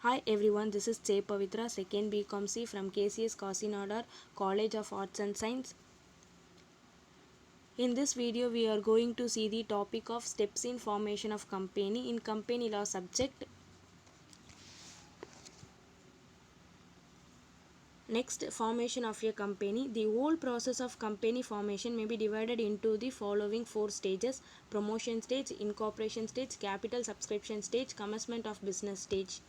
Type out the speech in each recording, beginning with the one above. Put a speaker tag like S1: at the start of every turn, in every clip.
S1: Hi everyone, this is Che Pavitra, 2nd BCom C from KCS Kasinadar College of Arts and Science. In this video, we are going to see the topic of steps in formation of company in company law subject. Next, formation of a company. The whole process of company formation may be divided into the following 4 stages: promotion stage, incorporation stage, capital subscription stage, commencement of business stage.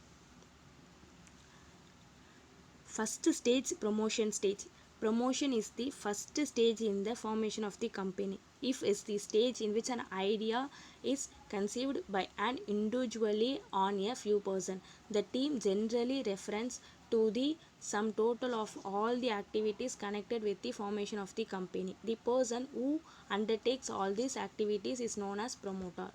S1: First stage, promotion stage. Promotion is the first stage in the formation of the company. If is the stage in which an idea is conceived by an individually on a few person. The team generally refers to the sum total of all the activities connected with the formation of the company. The person who undertakes all these activities is known as promoter.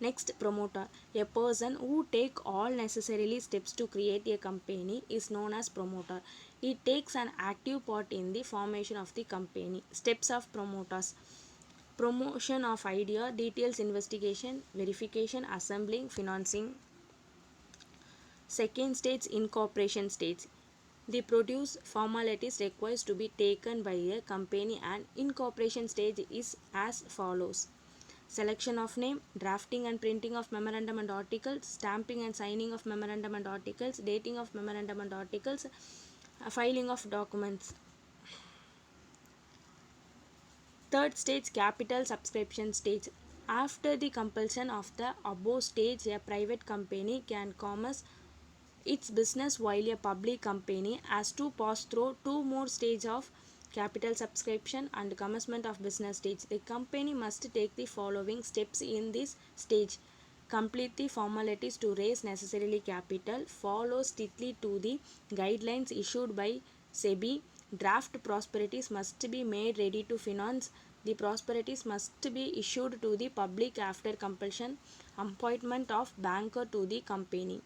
S1: Next, promoter. A person who takes all necessary steps to create a company is known as promoter. He takes an active part in the formation of the company. Steps of promoters: promotion of idea, details investigation, verification, assembling, financing. Second stage, incorporation stage. The produce formalities requires to be taken by a company, and incorporation stage is as follows: selection of name, drafting and printing of memorandum and articles, stamping and signing of memorandum and articles, dating of memorandum and articles, filing of documents. Third stage, capital subscription stage. After the completion of the above stage, a private company can commence its business, while a public company has to pass through two more stages of capital subscription and commencement of business stage. The company must take the following steps in this stage: complete the formalities to raise necessarily capital, follow strictly to the guidelines issued by SEBI, draft prospectus must be made ready to finance, the prospectus must be issued to the public after completion, appointment of banker to the company.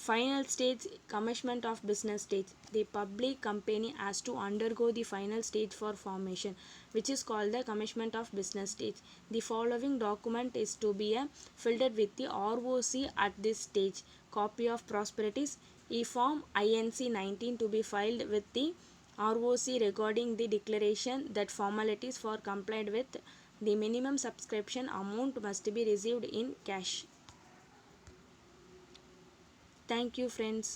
S1: Final stage, commencement of business stage. The public company has to undergo the final stage for formation, which is called the commencement of business stage. The following document is to be filled with the ROC at this stage: copy of prospectus, e-form INC 19 to be filed with the ROC regarding the declaration that formalities for complied with. The minimum subscription amount must be received in cash. Thank you, friends.